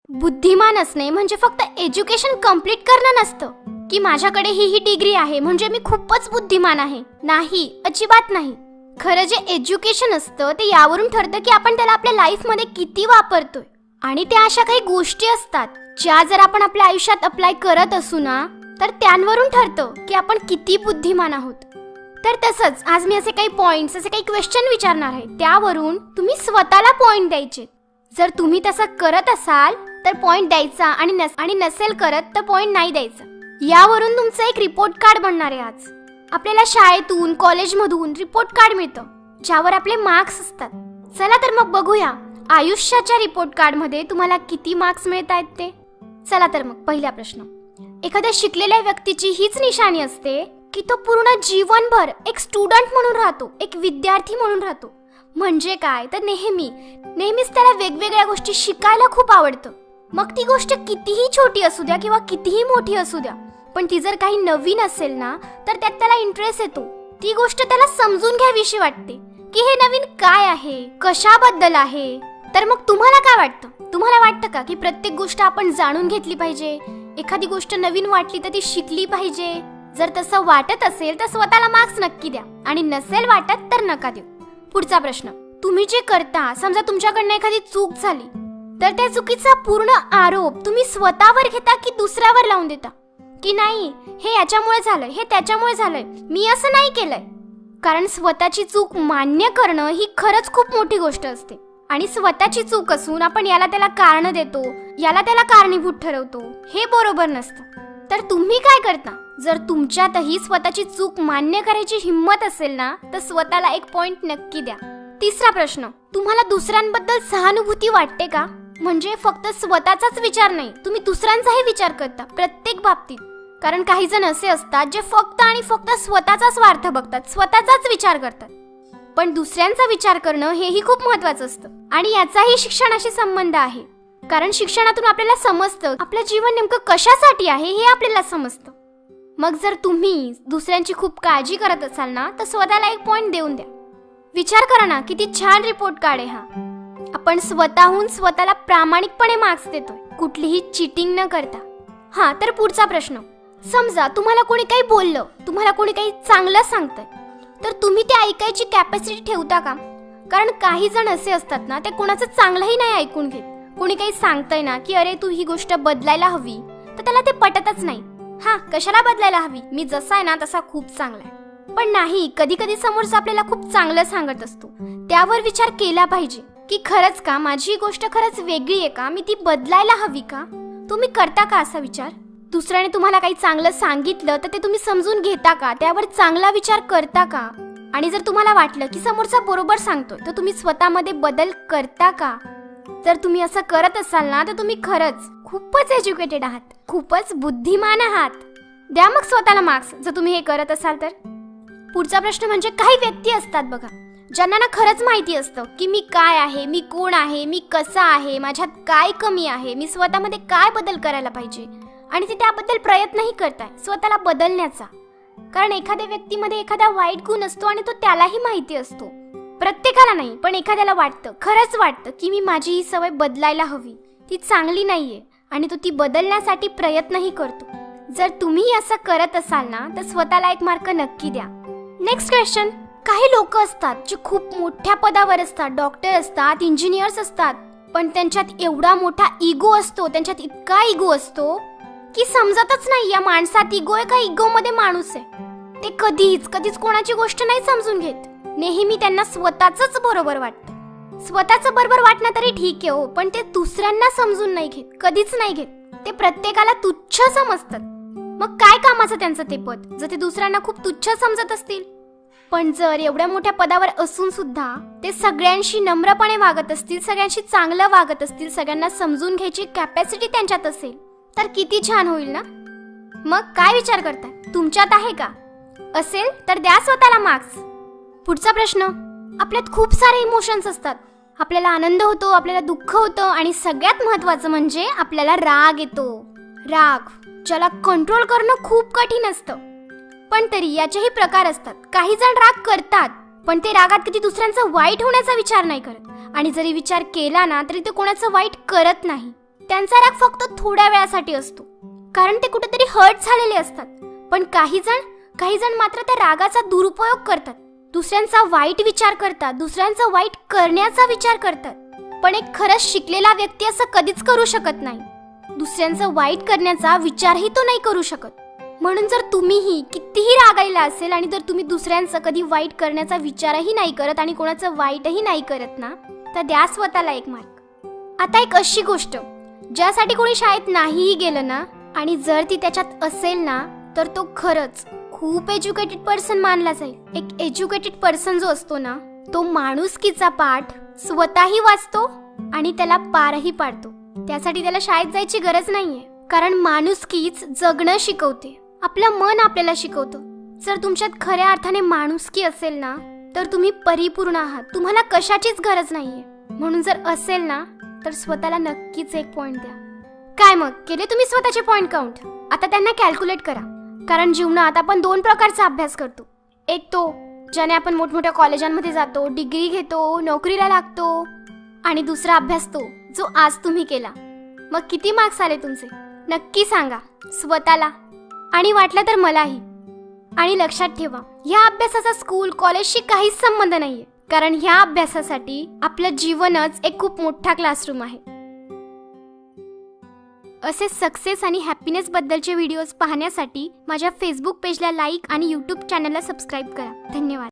बुद्धिमान असणे म्हणजे फक्त एज्युकेशन कंप्लीट करणं नसतं, की माझ्याकडे ही डिग्री आहे म्हणजे मी खूपच बुद्धिमान आहे. नाही, अजिबात नाही. खरं जे एज्युकेशन असतं ते यावरून ठरतं की आपण त्याला आपल्या लाईफमध्ये किती वापरतोय. आणि त्या अशा काही गोष्टी असतात ज्या जर आपण आपल्या आयुष्यात अप्लाय करत असू ना, तर त्यांवरून ठरतं की आपण किती बुद्धिमान आहोत. तर तसंच आज मी असे काही पॉइंट्स, असे काही क्वेश्चन विचारणार आहे, त्यावरून तुम्ही स्वतःला पॉइंट द्यायचे. जर तुम्ही तसं करत असाल तर पॉइंट द्यायचा आणि नसेल करत तर पॉइंट नाही द्यायचा. यावरून तुमचं एक रिपोर्ट कार्ड बनणार आहे. आज आपल्याला शाळेतून, कॉलेजमधून रिपोर्ट कार्ड मिळतं ज्यावर आपले मार्क्स असतात. चला तर मग बघूया आयुष्याच्या रिपोर्ट कार्ड मध्ये तुम्हाला किती मार्क्स मिळत आहेत ते. चला तर मग पहिला प्रश्न. एखाद्या शिकलेल्या व्यक्तीची हीच निशाणी असते की तो पूर्ण जीवनभर एक स्टुडंट म्हणून राहतो, एक विद्यार्थी म्हणून राहतो. म्हणजे काय तर नेहमीच त्याला वेगवेगळ्या गोष्टी शिकायला खूप आवडतं. मग ती गोष्ट कितीही छोटी असू द्या किंवा कितीही मोठी असू द्या, पण ती जर काही नवीन असेल ना तर त्यात त्याला इंटरेस्ट येतो. ती गोष्ट त्याला समजून घ्यावीशी वाटते की हे नवीन काय आहे, कशाबद्दल आहे. तर मग तुम्हाला काय वाटतं? तुम्हाला वाटतं का की प्रत्येक गोष्ट आपण जाणून घेतली पाहिजे, एखादी गोष्ट नवीन वाटली तर ती शिकली पाहिजे? जर तसं वाटत असेल तर स्वतःला मार्क्स नक्की द्या, आणि नसेल वाटत तर नका देऊ. पुढचा प्रश्न. तुम्ही जे करता, समजा तुमच्याकडनं एखादी चूक झाली तर त्या चुकीचा पूर्ण आरोप तुम्ही स्वतःवर घेता की दुसऱ्यावर लावून देता, की नाही हे याच्यामुळे झालंय, हे त्याच्यामुळे झालंय, मी असं नाही केलंय. कारण स्वतःची चूक मान्य करणं ही खरंच खूप मोठी गोष्ट असते. आणि स्वतःची चूक असून आपण याला त्याला कारण देतो, याला त्याला कारणीभूत ठरवतो, हे बरोबर नसतं. तर तुम्ही काय करता? जर तुमच्यातही स्वतःची चूक मान्य करायची हिंमत असेल ना तर स्वतःला एक पॉइंट नक्की द्या. तिसरा प्रश्न. तुम्हाला दुसऱ्यांबद्दल सहानुभूती वाटते का? म्हणजे फक्त स्वतःचाच विचार नाही, तुम्ही दुसऱ्यांचाही विचार करता प्रत्येक बाबतीत. कारण काही जण असे असतात जे फक्त आणि फक्त स्वतःचा स्वार्थ बघतात, स्वतःचाच विचार करतात. पण दुसऱ्यांचा विचार करणं हेही खूप महत्वाचं असतं. आणि याचाही शिक्षणाशी संबंध आहे. कारण शिक्षणातून आपल्याला समजतं आपलं जीवन नेमकं कशासाठी आहे हे आपल्याला समजतं. मग जर तुम्ही दुसऱ्यांची खूप काळजी करत असाल ना तर स्वतःला एक पॉइंट देऊन द्या. विचार करा ना, किती छान रिपोर्ट कार्ड आहे हा. आपण स्वतःहून स्वतःला प्रामाणिकपणे मार्क्स देतोय, कुठलीही चिटिंग न करता. हा, तर पुढचा प्रश्न. समजा तुम्हाला कोणी काही बोललं, तुम्हाला कोणी काही चांगलं सांगतंय, तर तुम्ही ते ऐकायची कॅपॅसिटी ठेवता का? कारण काही जण असे असतात ना, ते कोणाचं चांगलंही नाही ऐकून घेत. कोणी काही सांगतंय ना की अरे तू ही गोष्ट बदलायला हवी, तर त्याला ते पटतच नाही. हा, कशाला बदलायला हवी, मी जसा आहे ना तसा खूप चांगला आहे. पण नाही, कधी कधी समोरचा आपल्याला खूप चांगलं सांगत असतो, त्यावर विचार केला पाहिजे की खरंच का माझी ही गोष्ट खरंच वेगळी आहे का, मी ती बदलायला हवी का? तुम्ही करता का असा विचार? दुसऱ्याने तुम्हाला काही चांगलं सांगितलं तर ते तुम्ही समजून घेता का, त्यावर चांगला विचार करता का? आणि जर तुम्हाला वाटलं की समोरचा बरोबर सांगतोय तर तुम्ही स्वतःमध्ये बदल करता का? जर तुम्ही असं करत असाल ना तर तुम्ही खरंच खूपच एज्युकेटेड आहात, खूपच बुद्धिमान आहात. द्या मग स्वतःला मार्क्स जर तुम्ही हे करत असाल तर. पुढचा प्रश्न म्हणजे काही व्यक्ती असतात बघा, ज्यांना ना खरंच माहिती असतं की मी काय आहे, मी कोण आहे, मी कसा आहे, माझ्यात काय कमी आहे, मी स्वतःमध्ये काय बदल करायला पाहिजे, आणि ते त्याबद्दल प्रयत्नही करताय स्वतःला बदलण्याचा. कारण एखाद्या व्यक्तीमध्ये एखादा वाईट गुण असतो आणि तो त्यालाही माहिती असतो. प्रत्येकाला नाही, पण एखाद्याला वाटतं, खरंच वाटतं की मी माझी ही सवय बदलायला हवी, ती चांगली नाहीये, आणि तो ती बदलण्यासाठी प्रयत्नही करतो. जर तुम्ही असं करत असाल ना तर स्वतःला एक मार्क नक्की द्या. Next question. काही लोक असतात जे खूप मोठ्या पदावर असतात, डॉक्टर असतात, इंजिनियर्स असतात, पण त्यांच्यात एवढा मोठा इगो असतो, त्यांच्यात इतका इगो असतो की समजतच नाही या माणसात इगो आहे का इगो मध्ये माणूस आहे. ते कधीच कोणाची गोष्ट नाही समजून घेत. नेहमी त्यांना स्वतःच बरोबर वाटतं. स्वतःच बरोबर वाटणं तरी ठीक आहे हो, पण ते दुसऱ्यांना समजून नाही घेत, कधीच नाही घेत. ते प्रत्येकाला तुच्छ समजतात. मग काय कामाचं त्यांचं ते पद, जर ते दुसऱ्यांना खूप तुच्छ समजत असतील. पण जर एवढ्या मोठ्या पदावर असून सुद्धा ते सगळ्यांशी नम्रपणे वागत असतील, सगळ्यांशी चांगलं वागत असतील, सगळ्यांना समजून घ्यायची कॅपॅसिटी त्यांच्यात असेल, तर किती छान होईल ना. मग काय विचार करताय, तुमच्यात आहे का? असेल तर द्या स्वतःला मार्क्स. पुढचा प्रश्न. आपल्यात खूप सारे इमोशन्स असतात. आपल्याला आनंद होतो, आपल्याला दुःख होतं, आणि सगळ्यात महत्वाचं म्हणजे आपल्याला राग येतो. राग ज्याला कंट्रोल करणं खूप कठीण असतं. पण तरी याचेही प्रकार असतात. काही जण राग करतात, पण ते रागात कधी दुसऱ्यांचं वाईट होण्याचा विचार नाही करत, आणि जरी विचार केला ना तरी ते कोणाचं वाईट करत नाही. त्यांचा राग फक्त थोड्या वेळासाठी असतो, कारण ते कुठेतरी हर्ट झालेले असतात. पण काही जण मात्र त्या रागाचा दुरुपयोग करतात, दुसऱ्यांचा वाईट विचार करतात, दुसऱ्यांचा वाईट करण्याचा विचार करतात. पण एक खरंच शिकलेला व्यक्ती असं कधीच करू शकत नाही. दुसऱ्यांचं वाईट करण्याचा विचारही तो नाही करू शकत. म्हणून जर तुम्हीही कितीही रागायला असेल आणि जर तुम्ही दुसऱ्यांचं कधी वाईट करण्याचा विचारही नाही करत आणि कोणाचं वाईटही नाही करत ना, तर द्या स्वतःला एक मार्क. आता एक अशी गोष्ट ज्यासाठी कोणी शाळेत नाहीही गेलं ना, आणि जर ती त्याच्यात असेल ना, तर तो खरंच खूप एज्युकेटेड पर्सन मानला जाईल. एक एज्युकेटेड पर्सन जो असतो ना, तो माणुसकीचा पाठ स्वतःही वाचतो आणि त्याला पारही पाडतो. त्यासाठी त्याला शाळेत जायची गरज नाहीये, कारण माणुसकीच जगणं शिकवते. आपलं मन आपल्याला शिकवतं. जर तुमच्यात खऱ्या अर्थाने माणुसकी असेल ना, तर तुम्ही परिपूर्ण आहात. तुम्हाला कशाचीच गरज नाहीये. म्हणून जर असेल ना, तर स्वतःला नक्कीच एक पॉइंट द्या. काय मग, केले तुम्ही स्वतःचे पॉइंट काउंट? आता त्यांना कॅल्क्युलेट करा. कारण जीवनात आपण 2 प्रकारचा अभ्यास करतो. एक तो ज्याने आपण मोठमोठ्या कॉलेजांमध्ये जातो, डिग्री घेतो, नोकरीला लागतो, आणि दुसरा अभ्यास तो जो आज तुम्ही केला. मग किती मार्क्स आले तुमचे? नक्की सांगा स्वतःला, आणि वाटलं तर मलाही. आणि लक्षात ठेवा, ह्या अभ्यासाचा स्कूल कॉलेजशी काहीच संबंध नाहीये, कारण ह्या अभ्यासासाठी आपलं जीवनच एक खूप मोठा क्लासरूम आहे. असे सक्सेस आणि हॅपीनेस बद्दलचे व्हिडिओज पाहण्यासाठी माझ्या फेसबुक पेजला लाईक आणि यूट्यूब चॅनलला सबस्क्राईब करा. धन्यवाद.